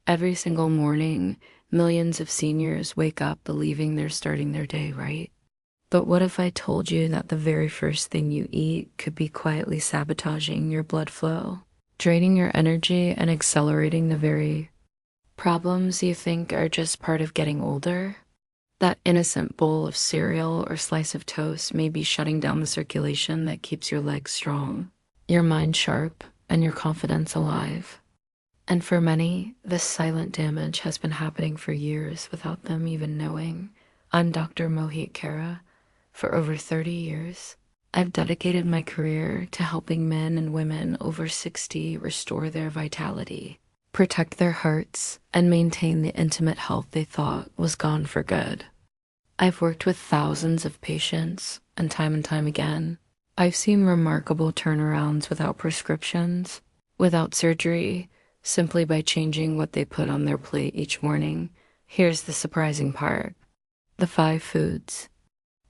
Every single morning, millions of seniors wake up believing they're starting their day right. But what if I told you that the very first thing you eat could be quietly sabotaging your blood flow, draining your energy, and accelerating the very problems you think are just part of getting older? That innocent bowl of cereal or slice of toast may be shutting down the circulation that keeps your legs strong, your mind sharp, and your confidence alive. And for many, this silent damage has been happening for years without them even knowing. I'm Dr. Mohit Khera. For over 30 years, I've dedicated my career to helping men and women over 60 restore their vitality, protect their hearts, and maintain the intimate health they thought was gone for good. I've worked with thousands of patients, and time again, I've seen remarkable turnarounds without prescriptions, without surgery, simply by changing what they put on their plate each morning. Here's the surprising part. The 5 foods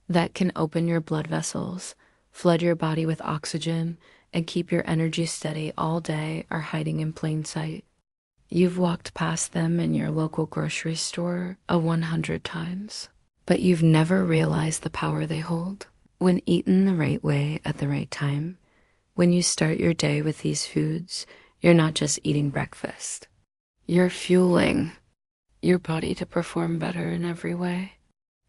that can open your blood vessels, flood your body with oxygen, and keep your energy steady all day are hiding in plain sight. You've walked past them in your local grocery store 100 times, but you've never realized the power they hold. When eaten the right way at the right time, when you start your day with these foods, you're not just eating breakfast. You're fueling your body to perform better in every way.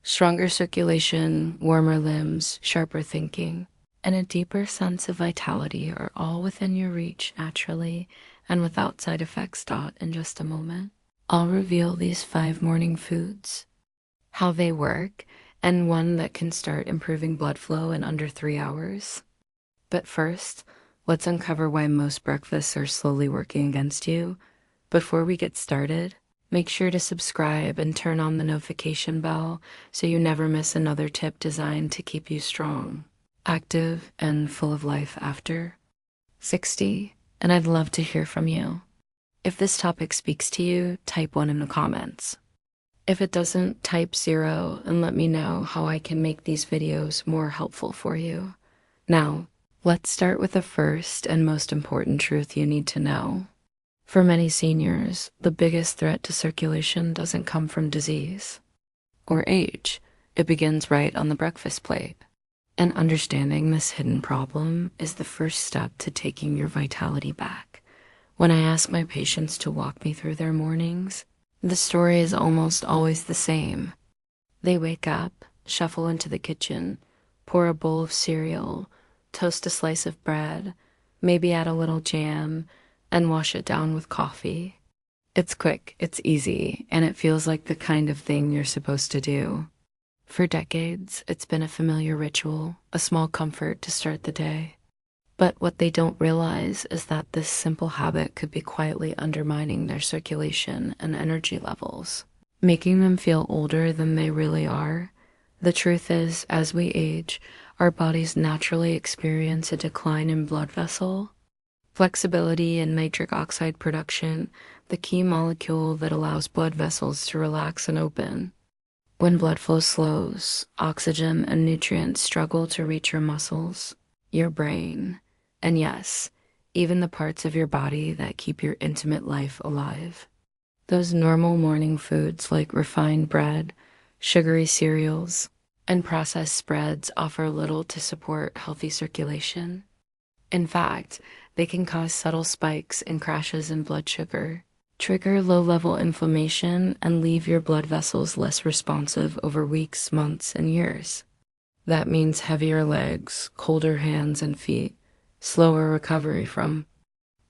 Stronger circulation, warmer limbs, sharper thinking, and a deeper sense of vitality are all within your reach naturally and without side effects. In just a moment, I'll reveal these 5 morning foods, how they work, and one that can start improving blood flow in under 3 hours. But first, let's uncover why most breakfasts are slowly working against you. Before we get started, make sure to subscribe and turn on the notification bell so you never miss another tip designed to keep you strong, active, and full of life after 60. And I'd love to hear from you. If this topic speaks to you, type 1 in the comments. If it doesn't, type 0 and let me know how I can make these videos more helpful for you. Now, let's start with the first and most important truth you need to know. For many seniors, the biggest threat to circulation doesn't come from disease or age. It begins right on the breakfast plate. And understanding this hidden problem is the first step to taking your vitality back. When I ask my patients to walk me through their mornings, the story is almost always the same. They wake up, shuffle into the kitchen, pour a bowl of cereal, toast a slice of bread, maybe add a little jam, and wash it down with coffee. It's quick, it's easy, and it feels like the kind of thing you're supposed to do. For decades, it's been a familiar ritual, a small comfort to start the day. But what they don't realize is that this simple habit could be quietly undermining their circulation and energy levels, making them feel older than they really are. The truth is, as we age, our bodies naturally experience a decline in blood vessel flexibility and nitric oxide production, the key molecule that allows blood vessels to relax and open. When blood flow slows, oxygen and nutrients struggle to reach your muscles, your brain, and yes, even the parts of your body that keep your intimate life alive. Those normal morning foods like refined bread, sugary cereals, and processed spreads offer little to support healthy circulation. In fact, they can cause subtle spikes and crashes in blood sugar, trigger low-level inflammation, and leave your blood vessels less responsive over weeks, months, and years. That means heavier legs, colder hands and feet, slower recovery from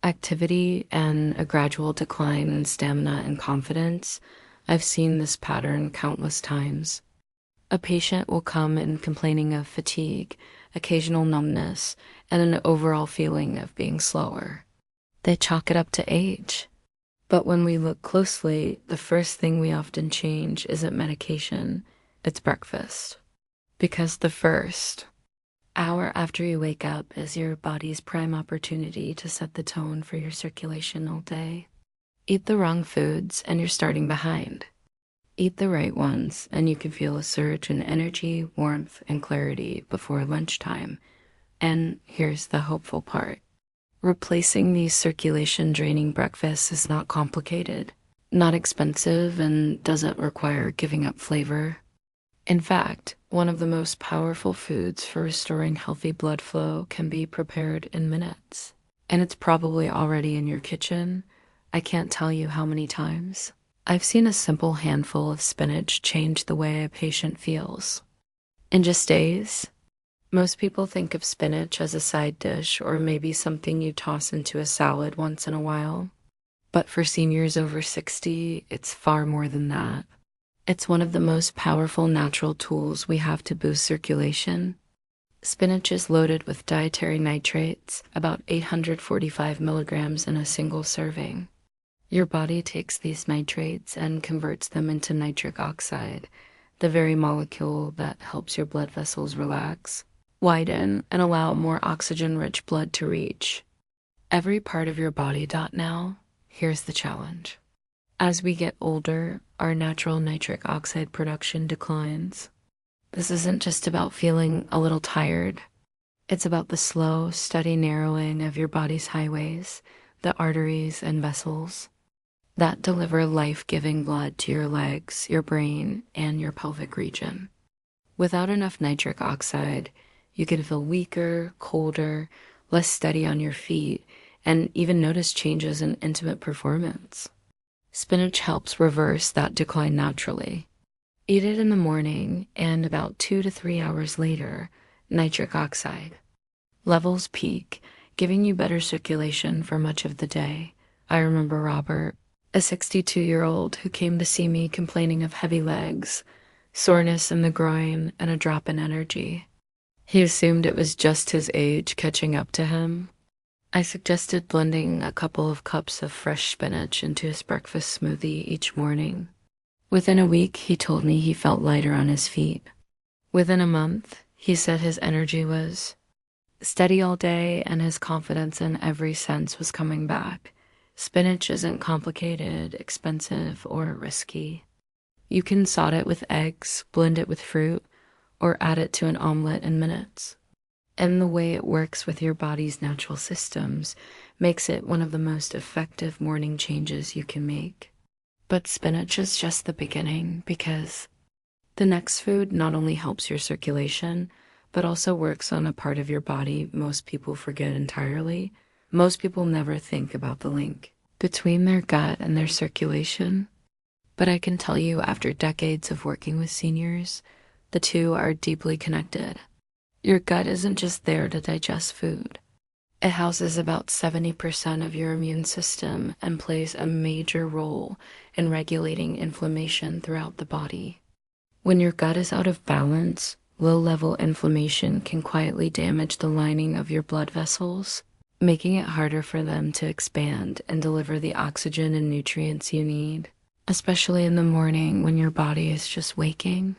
activity, and a gradual decline in stamina and confidence. I've seen this pattern countless times. A patient will come in complaining of fatigue, occasional numbness, and an overall feeling of being slower. They chalk it up to age. But when we look closely, the first thing we often change isn't medication, it's breakfast. Because the first hour after you wake up is your body's prime opportunity to set the tone for your circulation all day. Eat the wrong foods and you're starting behind. Eat the right ones and you can feel a surge in energy, warmth, and clarity before lunchtime. And here's the hopeful part. Replacing these circulation-draining breakfasts is not complicated. not expensive, and doesn't require giving up flavor. In fact, one of the most powerful foods for restoring healthy blood flow can be prepared in minutes. And it's probably already in your kitchen. I can't tell you how many times. I've seen a simple handful of spinach change the way a patient feels. In just days, most people think of spinach as a side dish or maybe something you toss into a salad once in a while. But for seniors over 60, it's far more than that. It's one of the most powerful natural tools we have to boost circulation. Spinach is loaded with dietary nitrates, about 845 milligrams in a single serving. Your body takes these nitrates and converts them into nitric oxide, the very molecule that helps your blood vessels relax, widen, and allow more oxygen-rich blood to reach every part of your body. Now, here's the challenge. As we get older, our natural nitric oxide production declines. This isn't just about feeling a little tired. It's about the slow, steady narrowing of your body's highways, the arteries and vessels that deliver life-giving blood to your legs, your brain, and your pelvic region. Without enough nitric oxide, you can feel weaker, colder, less steady on your feet, and even notice changes in intimate performance. Spinach helps reverse that decline naturally. Eat it in the morning, and about 2 to 3 hours later, nitric oxide levels peak, giving you better circulation for much of the day. I remember Robert, a 62-year-old who came to see me complaining of heavy legs, soreness in the groin, and a drop in energy. He assumed it was just his age catching up to him. I suggested blending a couple of cups of fresh spinach into his breakfast smoothie each morning. Within a week, he told me he felt lighter on his feet. Within a month, he said his energy was steady all day and his confidence in every sense was coming back. Spinach isn't complicated, expensive, or risky. You can saute it with eggs, blend it with fruit, or add it to an omelet in minutes. And the way it works with your body's natural systems makes it one of the most effective morning changes you can make. But spinach is just the beginning, because the next food not only helps your circulation, but also works on a part of your body most people forget entirely. Most people never think about the link between their gut and their circulation. But I can tell you, after decades of working with seniors, the two are deeply connected. Your gut isn't just there to digest food. It houses about 70% of your immune system and plays a major role in regulating inflammation throughout the body. When your gut is out of balance, low-level inflammation can quietly damage the lining of your blood vessels, making it harder for them to expand and deliver the oxygen and nutrients you need, especially in the morning when your body is just waking.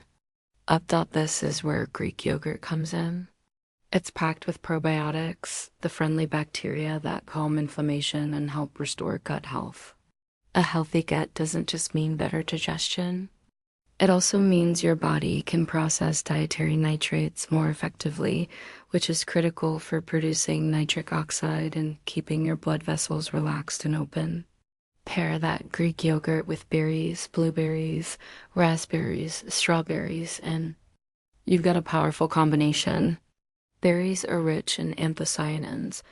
This is where Greek yogurt comes in. It's packed with probiotics, the friendly bacteria that calm inflammation and help restore gut health. A healthy gut doesn't just mean better digestion. It also means your body can process dietary nitrates more effectively, which is critical for producing nitric oxide and keeping your blood vessels relaxed and open. Pair that Greek yogurt with berries, blueberries, raspberries, strawberries, and you've got a powerful combination. Berries are rich in anthocyanins,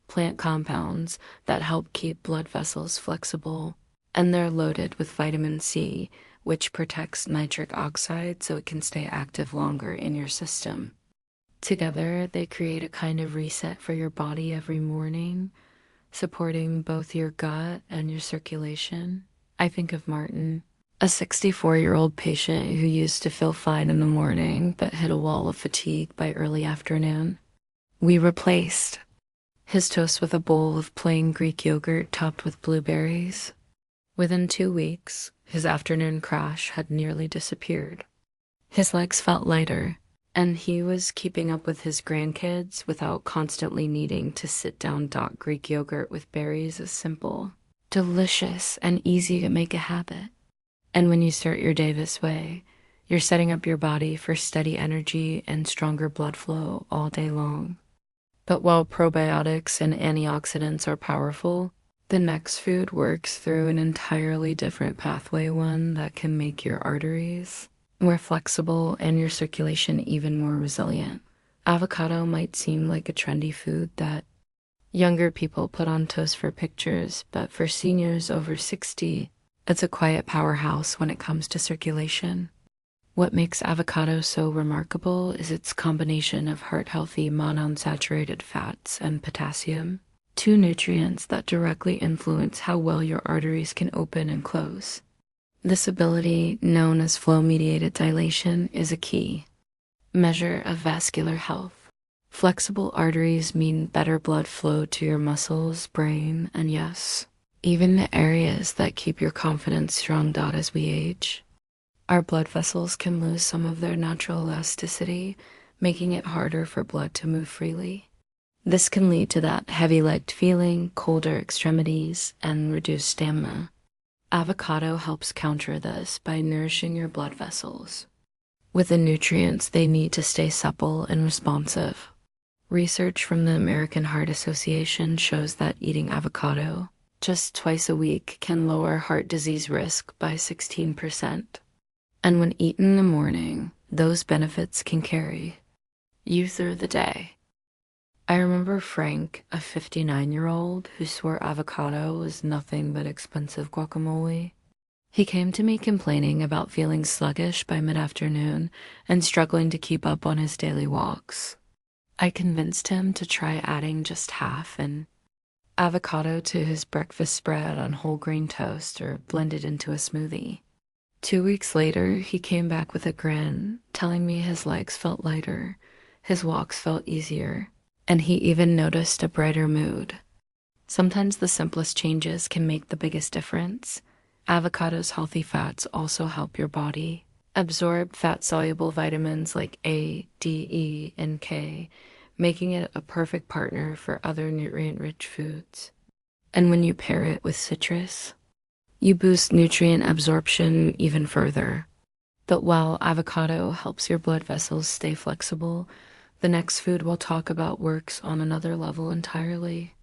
plant compounds that help keep blood vessels flexible, and they're loaded with vitamin C, which protects nitric oxide so it can stay active longer in your system. Together, they create a kind of reset for your body every morning, supporting both your gut and your circulation. I think of Martin, a 64-year-old patient who used to feel fine in the morning but hit a wall of fatigue by early afternoon. We replaced his toast with a bowl of plain Greek yogurt topped with blueberries. Within 2 weeks, his afternoon crash had nearly disappeared. His legs felt lighter, and he was keeping up with his grandkids without constantly needing to sit down. Greek yogurt with berries is simple, delicious, and easy to make a habit. And when you start your day this way, you're setting up your body for steady energy and stronger blood flow all day long. But while probiotics and antioxidants are powerful, The next food works through an entirely different pathway, one that can make your arteries more flexible and your circulation even more resilient. Avocado might seem like a trendy food that younger people put on toast for pictures, but for seniors over 60, it's a quiet powerhouse when it comes to circulation. What makes avocado so remarkable is its combination of heart-healthy monounsaturated fats and potassium, two nutrients that directly influence how well your arteries can open and close. This ability, known as flow-mediated dilation, is a key measure of vascular health. Flexible arteries mean better blood flow to your muscles, brain, and yes, even the areas that keep your confidence strung out as we age. Our blood vessels can lose some of their natural elasticity, making it harder for blood to move freely. This can lead to that heavy-legged feeling, colder extremities, and reduced stamina. Avocado helps counter this by nourishing your blood vessels with the nutrients they need to stay supple and responsive. Research from the American Heart Association shows that eating avocado just twice a week can lower heart disease risk by 16%. And when eaten in the morning, those benefits can carry you through the day. I remember Frank, a 59-year-old who swore avocado was nothing but expensive guacamole. He came to me complaining about feeling sluggish by mid-afternoon and struggling to keep up on his daily walks. I convinced him to try adding just half an avocado to his breakfast spread on whole grain toast or blend it into a smoothie. 2 weeks later, he came back with a grin, telling me his legs felt lighter, his walks felt easier, and he even noticed a brighter mood. Sometimes the simplest changes can make the biggest difference. Avocado's healthy fats also help your body absorb fat-soluble vitamins like A, D, E, and K, making it a perfect partner for other nutrient-rich foods. And when you pair it with citrus, you boost nutrient absorption even further. But while avocado helps your blood vessels stay flexible, the next food we'll talk about works on another level entirely.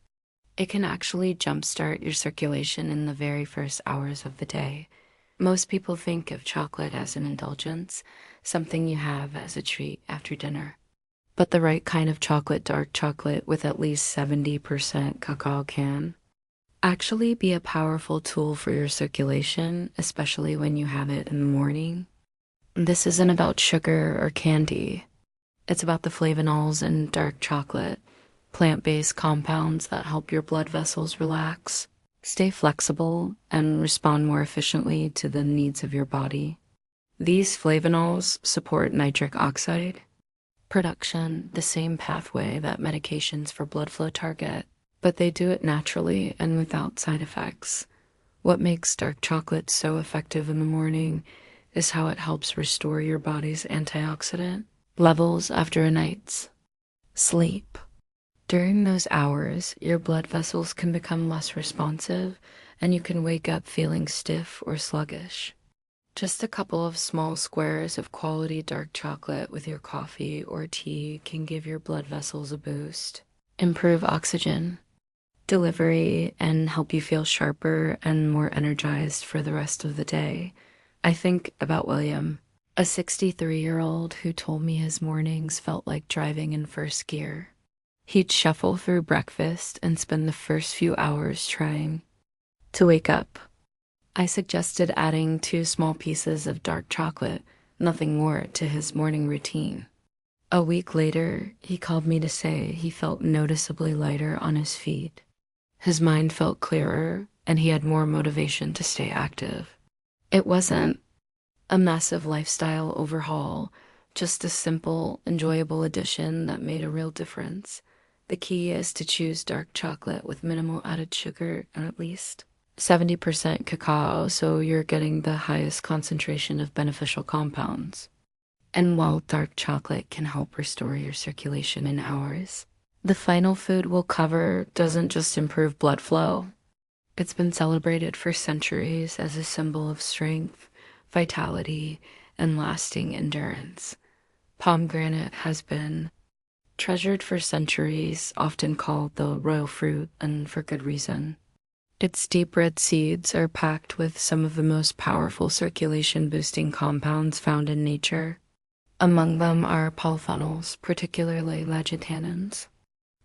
It can actually jumpstart your circulation in the very first hours of the day. Most people think of chocolate as an indulgence, something you have as a treat after dinner. But the right kind of chocolate, dark chocolate with at least 70% cacao, can actually be a powerful tool for your circulation, especially when you have it in the morning. This isn't about sugar or candy. It's about the flavonols in dark chocolate, plant-based compounds that help your blood vessels relax, stay flexible, and respond more efficiently to the needs of your body. These flavonols support nitric oxide production, the same pathway that medications for blood flow target, but they do it naturally and without side effects. What makes dark chocolate so effective in the morning is how it helps restore your body's antioxidant levels after a night's sleep. During those hours, your blood vessels can become less responsive and you can wake up feeling stiff or sluggish. Just a couple of small squares of quality dark chocolate with your coffee or tea can give your blood vessels a boost, improve oxygen delivery, and help you feel sharper and more energized for the rest of the day. I think about William, a 63-year-old who told me his mornings felt like driving in first gear. He'd shuffle through breakfast and spend the first few hours trying to wake up. I suggested adding 2 small pieces of dark chocolate, nothing more, to his morning routine. A week later, he called me to say he felt noticeably lighter on his feet. His mind felt clearer, and he had more motivation to stay active. It wasn't a massive lifestyle overhaul, just a simple, enjoyable addition that made a real difference. The key is to choose dark chocolate with minimal added sugar and at least 70% cacao, so you're getting the highest concentration of beneficial compounds. And while dark chocolate can help restore your circulation in hours, the final food we'll cover doesn't just improve blood flow. It's been celebrated for centuries as a symbol of strength, vitality, and lasting endurance. Pomegranate has been treasured for centuries, often called the royal fruit, and for good reason. Its deep red seeds are packed with some of the most powerful circulation-boosting compounds found in nature. Among them are polyphenols, particularly lagitannins,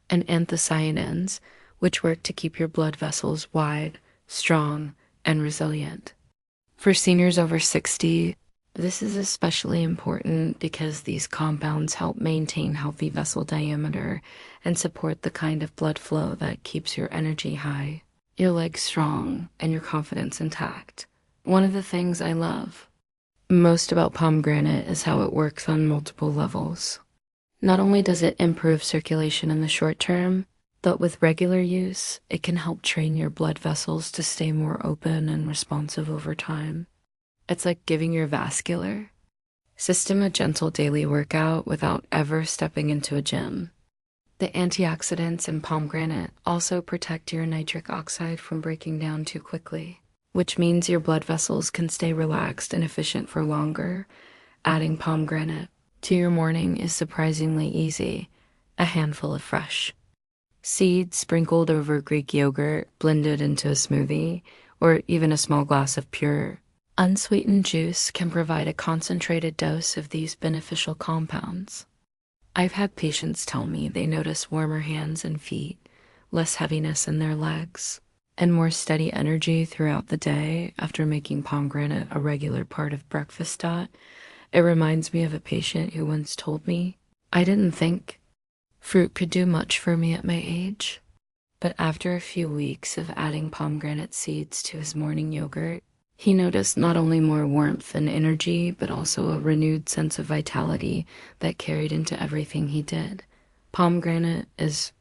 and anthocyanins, which work to keep your blood vessels wide, strong, and resilient. For seniors over 60, this is especially important because these compounds help maintain healthy vessel diameter and support the kind of blood flow that keeps your energy high, your legs strong, and your confidence intact. One of the things I love most about pomegranate is how it works on multiple levels. Not only does it improve circulation in the short term, but with regular use, it can help train your blood vessels to stay more open and responsive over time. It's like giving your vascular system a gentle daily workout without ever stepping into a gym. The antioxidants in pomegranate also protect your nitric oxide from breaking down too quickly, which means your blood vessels can stay relaxed and efficient for longer. Adding pomegranate to your morning is surprisingly easy. A handful of fresh seeds sprinkled over Greek yogurt, blended into a smoothie, or even a small glass of pure, unsweetened juice can provide a concentrated dose of these beneficial compounds. I've had patients tell me they notice warmer hands and feet, less heaviness in their legs, and more steady energy throughout the day after making pomegranate a regular part of breakfast. It reminds me of a patient who once told me, "I didn't think fruit could do much for me at my age." But after a few weeks of adding pomegranate seeds to his morning yogurt, he noticed not only more warmth and energy, but also a renewed sense of vitality that carried into everything he did. Pomegranate is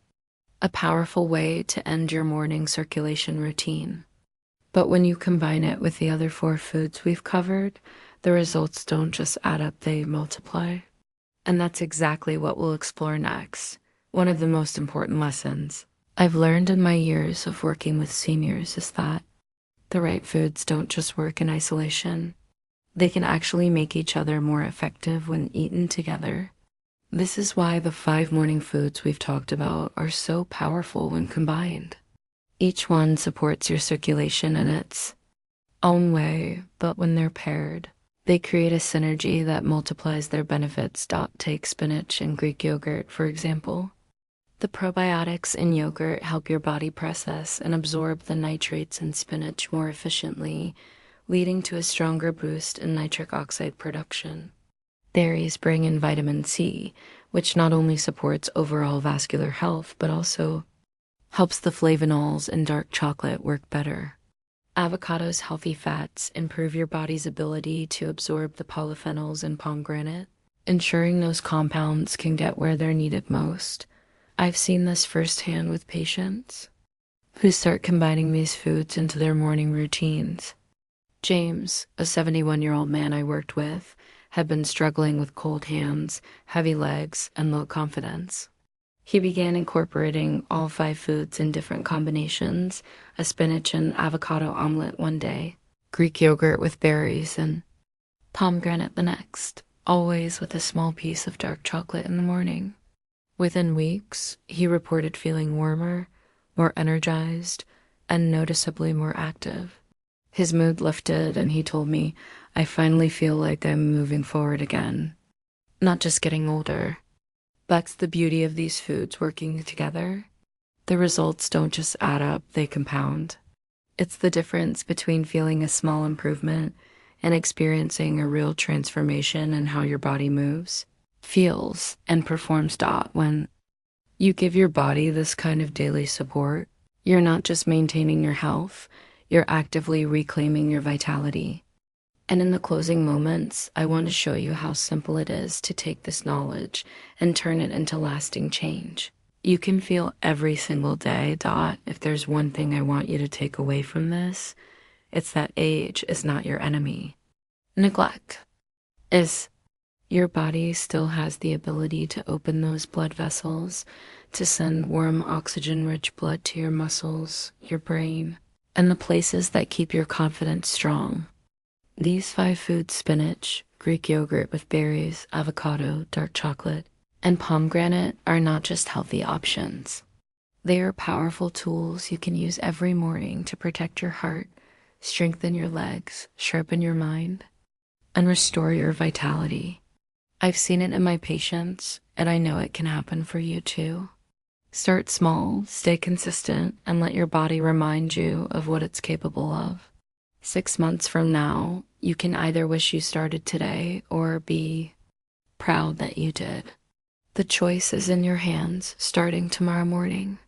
a powerful way to end your morning circulation routine. But when you combine it with the other 4 foods we've covered, the results don't just add up, they multiply. And that's exactly what we'll explore next. One of the most important lessons I've learned in my years of working with seniors is that the right foods don't just work in isolation. They can actually make each other more effective when eaten together. This is why the 5 morning foods we've talked about are so powerful when combined. Each one supports your circulation in its own way, but when they're paired, they create a synergy that multiplies their benefits. Take spinach and Greek yogurt, for example. The probiotics in yogurt help your body process and absorb the nitrates in spinach more efficiently, leading to a stronger boost in nitric oxide production. Berries bring in vitamin C, which not only supports overall vascular health, but also helps the flavonols in dark chocolate work better. Avocado's healthy fats improve your body's ability to absorb the polyphenols in pomegranate, ensuring those compounds can get where they're needed most. I've seen this firsthand with patients who start combining these foods into their morning routines. James, a 71-year-old man I worked with, had been struggling with cold hands, heavy legs, and low confidence. He began incorporating all 5 foods in different combinations: a spinach and avocado omelet one day, Greek yogurt with berries, and pomegranate the next, always with a small piece of dark chocolate in the morning. Within weeks, he reported feeling warmer, more energized, and noticeably more active. His mood lifted, and he told me, "I finally feel like I'm moving forward again, not just getting older." That's the beauty of these foods working together. The results don't just add up, they compound. It's the difference between feeling a small improvement and experiencing a real transformation in how your body moves, feels, and performs. When you give your body this kind of daily support, you're not just maintaining your health, you're actively reclaiming your vitality. And in the closing moments, I want to show you how simple it is to take this knowledge and turn it into lasting change. You can feel every single day. If there's one thing I want you to take away from this, it's that age is not your enemy. Neglect is. Your body still has the ability to open those blood vessels, to send warm oxygen-rich blood to your muscles, your brain, and the places that keep your confidence strong. These 5 foods, spinach, Greek yogurt with berries, avocado, dark chocolate, and pomegranate, are not just healthy options. They are powerful tools you can use every morning to protect your heart, strengthen your legs, sharpen your mind, and restore your vitality. I've seen it in my patients, and I know it can happen for you too. Start small, stay consistent, and let your body remind you of what it's capable of. 6 months from now, you can either wish you started today or be proud that you did. The choice is in your hands starting tomorrow morning.